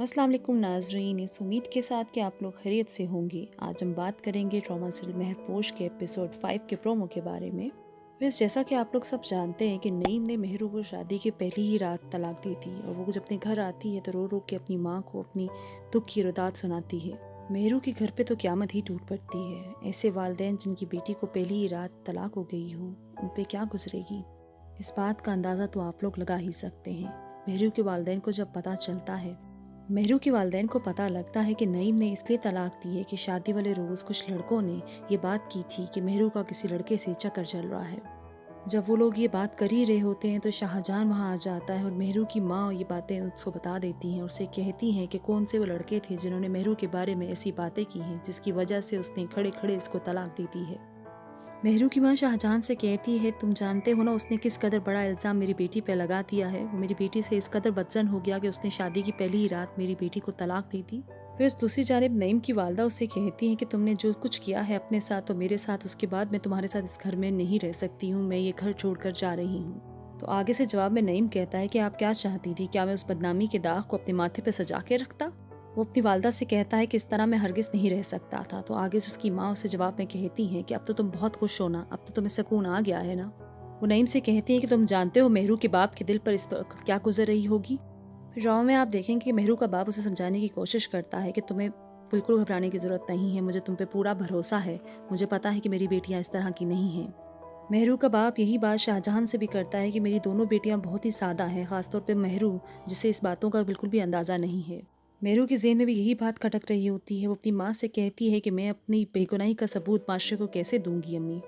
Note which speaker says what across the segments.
Speaker 1: अस्सलाम वालेकुम नाज़रीन, इस उम्मीद के साथ कि आप लोग खैरियत से होंगे। आज हम बात करेंगे ड्रामा सीरियल महरपोश के एपिसोड 5 के प्रोमो के बारे में। वैसे जैसा कि आप लोग सब जानते हैं कि नईम ने मेहरू को शादी की पहली ही रात तलाक दी थी और वो जब अपने घर आती है तो रो रो के अपनी माँ को अपनी दुख की रुदात सुनाती है। मेहरू के घर पे तो क़यामत ही टूट पड़ती है। ऐसे वालिदैन जिनकी बेटी को पहली ही रात तलाक हो गई हो, उन पे क्या गुजरेगी, इस बात का अंदाज़ा तो आप लोग लगा ही सकते हैं। मेहरू के वालिदैन को जब पता चलता है, मेहरू के वालिदैन को पता लगता है कि नईम ने इसलिए तलाक दी है कि शादी वाले रोज़ कुछ लड़कों ने ये बात की थी कि मेहरू का किसी लड़के से चक्कर चल रहा है। जब वो लोग ये बात कर ही रहे होते हैं तो शाहजहां वहाँ आ जाता है और मेहरू की माँ ये बातें उसको बता देती हैं और उसे कहती हैं कि कौन से वो लड़के थे जिन्होंने मेहरू के बारे में ऐसी बातें की हैं जिसकी वजह से उसने खड़े खड़े इसको तलाक दे दी है। मेहरू की माँ शाहजहां से कहती है, तुम जानते हो ना उसने किस कदर बड़ा इल्ज़ाम मेरी बेटी पे लगा दिया है। वो मेरी बेटी से इस कदर बदजन हो गया कि उसने शादी की पहली ही रात मेरी बेटी को तलाक दी दी। फिर उस दूसरी जानिब नईम की वालदा उससे कहती हैं कि तुमने जो कुछ किया है अपने साथ तो मेरे साथ, उसके बाद मैं तुम्हारे साथ इस घर में नहीं रह सकती हूँ, मैं ये घर छोड़कर जा रही हूँ। तो आगे से जवाब में नईम कहता है कि आप क्या चाहती थी, क्या मैं उस बदनामी के दाग को अपने माथे पर सजा के रखता। वो अपनी वालदा से कहता है कि इस तरह मैं हरगिज़ नहीं रह सकता था। तो आगे से उसकी माँ उसे जवाब में कहती हैं कि अब तो तुम बहुत खुश हो ना, अब तो तुम्हें सुकून आ गया है ना। वो नईम से कहती है कि तुम जानते हो मेहरू के बाप के दिल पर इस वक्त क्या गुजर रही होगी। फिर ड्रामा में आप देखेंगे कि मेहरू का बाप उसे समझाने की कोशिश करता है कि तुम्हें बिल्कुल घबराने की ज़रूरत नहीं है, मुझे तुम पे पूरा भरोसा है, मुझे पता है कि मेरी बेटियाँ इस तरह की नहीं हैं। मेहरू का बाप यही बात शाहजहां से भी करता है कि मेरी दोनों बेटियां बहुत ही सादा हैं, खासतौर पे मेहरू, जिसे इस बातों का बिल्कुल भी अंदाज़ा नहीं है। मेहरू की ज़हन में भी यही बात खटक रही होती है। वो अपनी माँ से कहती है कि मैं अपनी बेगुनाही का सबूत माशरे को कैसे दूंगी अम्मी।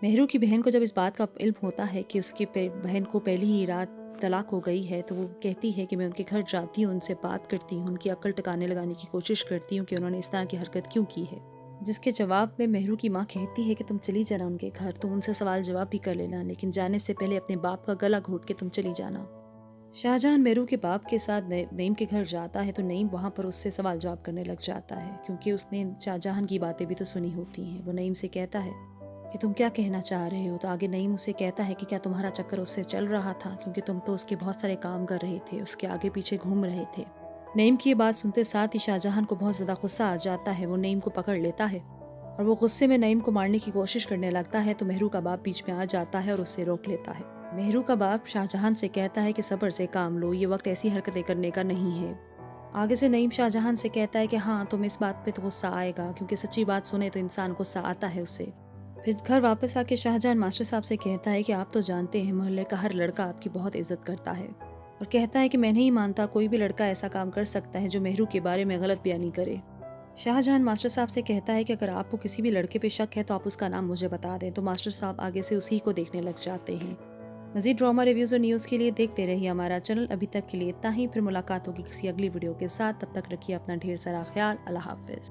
Speaker 1: मेहरू की बहन को जब इस बात का इल्म होता है कि उसकी बहन को पहली ही रात तलाक हो गई है तो वो कहती है कि मैं उनके घर जाती हूँ, उनसे बात करती हूँ, उनकी अक्ल टकाने लगाने की कोशिश करती हूँ कि उन्होंने इस तरह की हरकत क्यों की है। जिसके जवाब में मेहरू की माँ कहती है कि तुम चली जाना उनके घर, तुम उनसे सवाल जवाब भी कर लेना, लेकिन जाने से पहले अपने बाप का गला घोट के तुम चली जाना। शाहजहां मेहरू के बाप के साथ नईम के घर जाता है तो नईम वहाँ पर उससे सवाल जवाब करने लग जाता है क्योंकि उसने शाहजहां की बातें भी तो सुनी होती हैं। वो नईम से कहता है कि तुम क्या कहना चाह रहे हो। तो आगे नईम उसे कहता है कि क्या तुम्हारा चक्कर उससे चल रहा था, क्योंकि तुम तो उसके बहुत सारे काम कर रहे थे, उसके आगे पीछे घूम रहे थे। नईम की ये बात सुनते साथ ही शाहजहां को बहुत ज़्यादा गुस्सा आ जाता है। वो नईम को पकड़ लेता है और वो गुस्से में नईम को मारने की कोशिश करने लगता है तो मेहरू का बाप बीच में आ जाता है और उससे रोक लेता है। मेहरू का बाप शाहजहां से कहता है कि सब्र से काम लो, ये वक्त ऐसी हरकतें करने का नहीं है। आगे से नईम शाहजहां से कहता है कि हाँ, तुम्हें इस बात पे तो गुस्सा आएगा क्योंकि सच्ची बात सुने तो इंसान गुस्सा आता है उससे। फिर घर वापस आके शाहजहां मास्टर साहब से कहता है कि आप तो जानते हैं मोहल्ले का हर लड़का आपकी बहुत इज्जत करता है, और कहता है कि मैं नहीं मानता कोई भी लड़का ऐसा काम कर सकता है जो मेहरू के बारे में गलत बयानी करे। शाहजहां मास्टर साहब से कहता है कि अगर आपको किसी भी लड़के पे शक है तो आप उसका नाम मुझे बता दें। तो मास्टर साहब आगे से उसी को देखने लग जाते हैं। मज़ीद ड्रामा रिव्यूज़ और न्यूज़ के लिए देखते रहिए हमारा चैनल। अभी तक के लिए इतना ही, फिर मुलाकात होगी किसी अगली वीडियो के साथ। तब तक रखिए अपना ढेर सारा ख्याल। अल्लाह हाफिज़।